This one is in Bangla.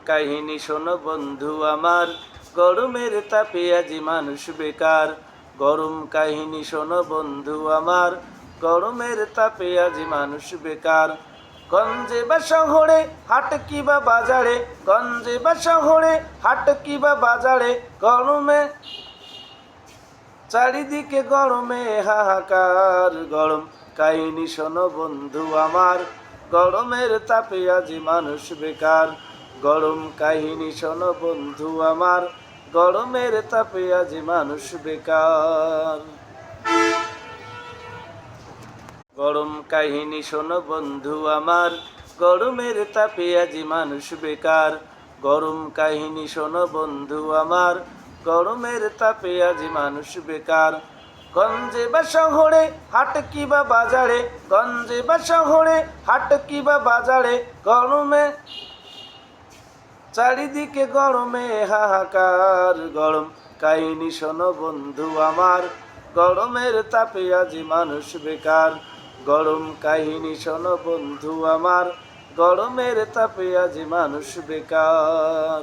কাহিনী শোনো বন্ধু আমার, গরমের তাপে আজি মানুষ বেকার। গরম কাহিনী শোনো বন্ধু আমার, গরমের তাপে আজি মানুষ বেকার। গঞ্জে বা শহরে হাট কিবা বাজারে, গঞ্জে বা শহরে হাট কিবা বাজারে, গরমে চারিদিকে গরমে হাহাকার। গরম কাহিনী শোনো বন্ধু আমার, গরমের তাপে আজি মানুষ বেকার। গরম কাহিনী শোনো বন্ধু আমার, গরমের তাপে আজি মানুষ বেকার। গরম কাহিনী শোনো বন্ধু আমার, গরমের তাপে আজি মানুষ বেকার। গরম কাহিনী শোনো বন্ধু আমার, গরমের তাপে আজি মানুষ বেকার। গঞ্জে বা শহরে হাট কিবা বাজারে, গঞ্জে বা শহরে হাট কিবা বাজারে, গরমে চারিদিকে গরমে হাহাকার। গরম কাহিনী শোনো বন্ধু আমার, গরমের তাপে আজি মানুষ বেকার। গরম কাহিনী শোনো বন্ধু আমার, গরমের তাপে আজি মানুষ বেকার।